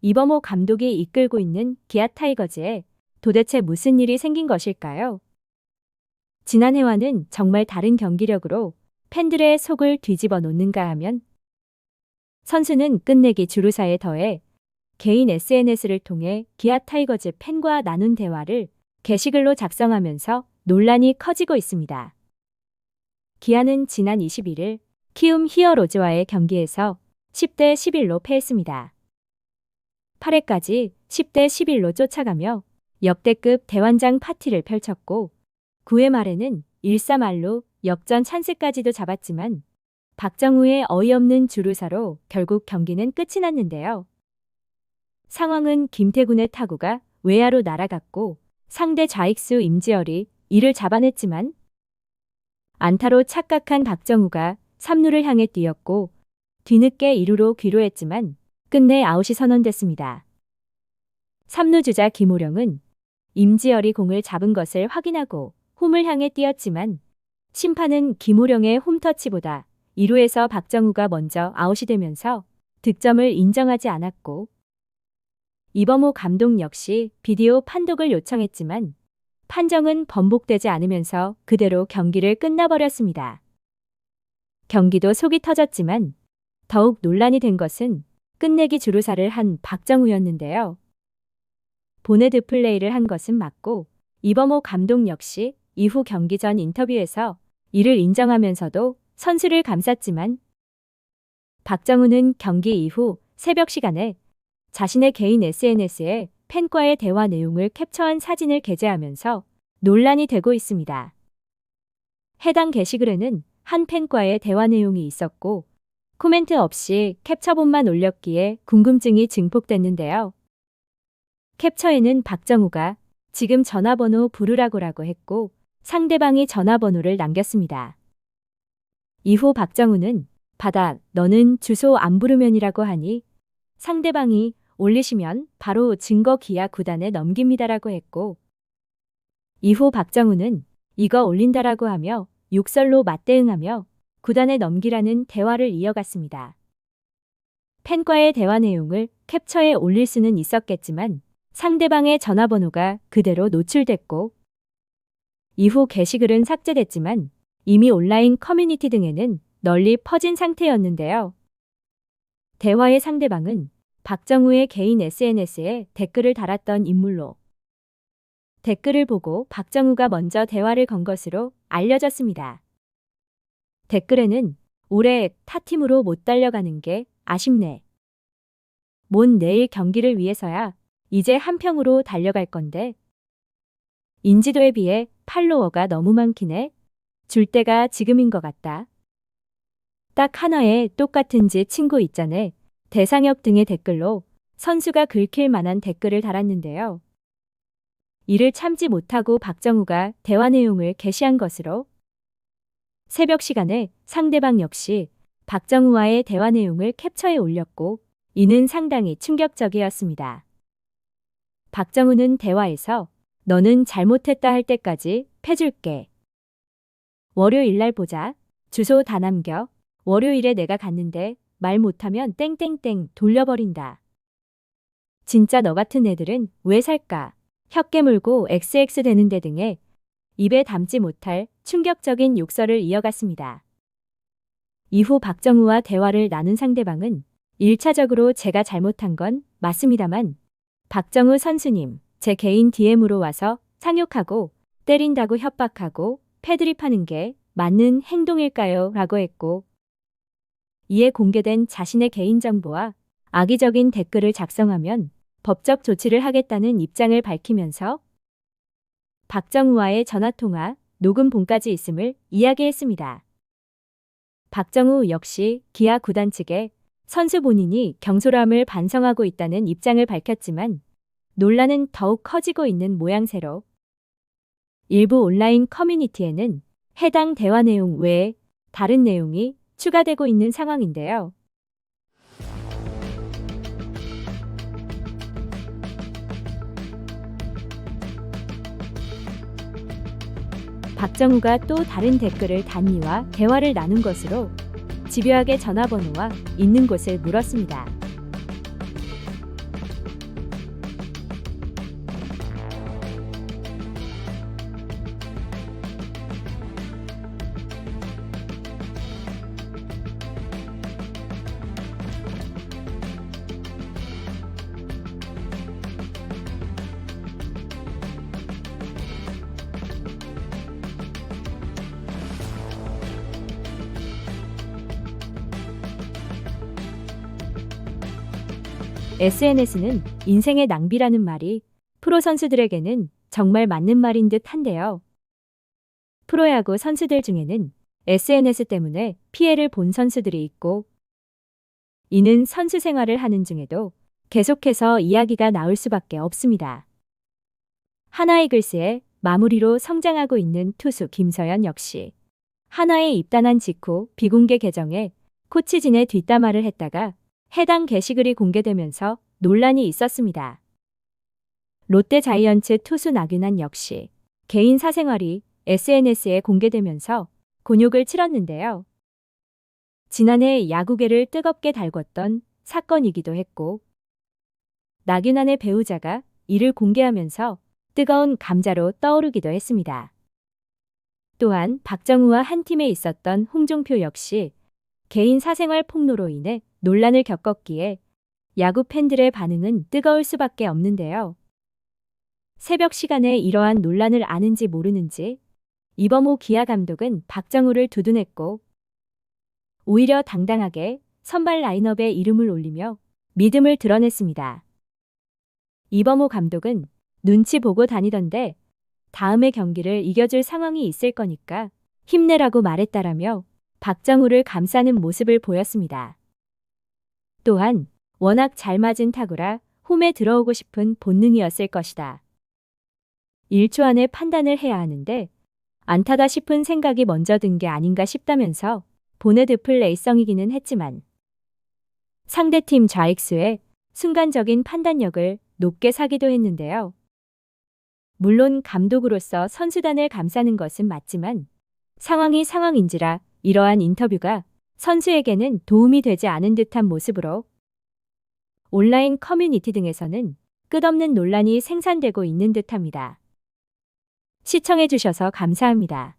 이범호 감독이 이끌고 있는 기아 타이거즈에 도대체 무슨 일이 생긴 것일까요? 지난해와는 정말 다른 경기력으로 팬들의 속을 뒤집어 놓는가 하면 선수는 끝내기 주루사에 더해 개인 SNS를 통해 기아 타이거즈 팬과 나눈 대화를 게시글로 작성하면서 논란이 커지고 있습니다. 기아는 지난 21일 키움 히어로즈와의 경기에서 10대 11로 패했습니다. 8회까지 10대 11로 쫓아가며 역대급 대환장 파티를 펼쳤고 9회 말에는 1-3할로 역전 찬스까지도 잡았지만 박정우의 어이없는 주루사로 결국 경기는 끝이 났는데요. 상황은 김태군의 타구가 외야로 날아갔고 상대 좌익수 임지열이 이를 잡아냈지만 안타로 착각한 박정우가 3루를 향해 뛰었고 뒤늦게 2루로 귀로했지만 끝내 아웃이 선언됐습니다. 3루 주자 김호령은 임지열이 공을 잡은 것을 확인하고 홈을 향해 뛰었지만 심판은 김호령의 홈터치보다 2루에서 박정우가 먼저 아웃이 되면서 득점을 인정하지 않았고 이범호 감독 역시 비디오 판독을 요청했지만 판정은 번복되지 않으면서 그대로 경기를 끝나버렸습니다. 경기도 속이 터졌지만 더욱 논란이 된 것은 끝내기 주루사를 한 박정우였는데요. 보네드 플레이를 한 것은 맞고 이범호 감독 역시 이후 경기 전 인터뷰에서 이를 인정하면서도 선수를 감쌌지만 박정우는 경기 이후 새벽 시간에 자신의 개인 SNS에 팬과의 대화 내용을 캡처한 사진을 게재하면서 논란이 되고 있습니다. 해당 게시글에는 한 팬과의 대화 내용이 있었고 코멘트 없이 캡처본만 올렸기에 궁금증이 증폭됐는데요. 캡처에는 박정우가 지금 전화번호 부르라고라고 했고 상대방이 전화번호를 남겼습니다. 이후 박정우는 받아 너는 주소 안 부르면이라고 하니 상대방이 올리시면 바로 증거 기아 구단에 넘깁니다라고 했고 이후 박정우는 이거 올린다라고 하며 욕설로 맞대응하며 구단에 넘기라는 대화를 이어갔습니다. 팬과의 대화 내용을 캡처해 올릴 수는 있었겠지만 상대방의 전화번호가 그대로 노출됐고 이후 게시글은 삭제됐지만 이미 온라인 커뮤니티 등에는 널리 퍼진 상태였는데요. 대화의 상대방은 박정우의 개인 SNS에 댓글을 달았던 인물로 댓글을 보고 박정우가 먼저 대화를 건 것으로 알려졌습니다. 댓글에는 올해 타팀으로 못 달려가는 게 아쉽네. 뭔 내일 경기를 위해서야 이제 한평으로 달려갈 건데 인지도에 비해 팔로워가 너무 많긴 해. 줄 때가 지금인 것 같다. 딱 하나의 똑같은 지 친구 있자네. 대상엽 등의 댓글로 선수가 긁힐 만한 댓글을 달았는데요. 이를 참지 못하고 박정우가 대화 내용을 게시한 것으로 새벽 시간에 상대방 역시 박정우와의 대화 내용을 캡처해 올렸고 이는 상당히 충격적이었습니다. 박정우는 대화에서 너는 잘못했다 할 때까지 패줄게. 월요일 날 보자. 주소 다 남겨. 월요일에 내가 갔는데 말 못하면 땡땡땡 돌려버린다. 진짜 너 같은 애들은 왜 살까? 혀 깨물고 XX 되는데 등의 입에 담지 못할 충격적인 욕설을 이어갔습니다. 이후 박정우와 대화를 나눈 상대방은 1차적으로 제가 잘못한 건 맞습니다만 박정우 선수님, 제 개인 DM으로 와서 상욕하고 때린다고 협박하고 패드립하는 게 맞는 행동일까요? 라고 했고 이에 공개된 자신의 개인정보와 악의적인 댓글을 작성하면 법적 조치를 하겠다는 입장을 밝히면서 박정우와의 전화통화, 녹음본까지 있음을 이야기했습니다. 박정우 역시 기아 구단 측에 선수 본인이 경솔함을 반성하고 있다는 입장을 밝혔지만 논란은 더욱 커지고 있는 모양새로 일부 온라인 커뮤니티에는 해당 대화 내용 외에 다른 내용이 추가되고 있는 상황인데요. 박정우가 또 다른 댓글을 단위와 대화를 나눈 것으로 집요하게 전화번호와 있는 곳을 물었습니다. SNS는 인생의 낭비라는 말이 프로 선수들에게는 정말 맞는 말인 듯 한데요. 프로야구 선수들 중에는 SNS 때문에 피해를 본 선수들이 있고, 이는 선수 생활을 하는 중에도 계속해서 이야기가 나올 수밖에 없습니다. 하나이글스의 마무리로 성장하고 있는 투수 김서현 역시 하나에 입단한 직후 비공개 계정에 코치진의 뒷담화를 했다가 해당 게시글이 공개되면서 논란이 있었습니다. 롯데 자이언츠 투수 나균환 역시 개인 사생활이 SNS에 공개되면서 곤욕을 치렀는데요. 지난해 야구계를 뜨겁게 달궜던 사건이기도 했고, 나균환의 배우자가 이를 공개하면서 뜨거운 감자로 떠오르기도 했습니다. 또한 박정우와 한 팀에 있었던 홍종표 역시 개인 사생활 폭로로 인해 논란을 겪었기에 야구 팬들의 반응은 뜨거울 수밖에 없는데요. 새벽 시간에 이러한 논란을 아는지 모르는지 이범호 기아 감독은 박정우를 두둔했고, 오히려 당당하게 선발 라인업에 이름을 올리며 믿음을 드러냈습니다. 이범호 감독은 눈치 보고 다니던데 다음의 경기를 이겨줄 상황이 있을 거니까 힘내라고 말했다라며 박정우를 감싸는 모습을 보였습니다. 또한 워낙 잘 맞은 타구라 홈에 들어오고 싶은 본능이었을 것이다. 1초 안에 판단을 해야 하는데 안타다 싶은 생각이 먼저 든 게 아닌가 싶다면서 보내드플 레이성이기는 했지만 상대팀 좌익수의 순간적인 판단력을 높게 사기도 했는데요. 물론 감독으로서 선수단을 감싸는 것은 맞지만 상황이 상황인지라 이러한 인터뷰가 선수에게는 도움이 되지 않은 듯한 모습으로 온라인 커뮤니티 등에서는 끝없는 논란이 생산되고 있는 듯합니다. 시청해주셔서 감사합니다.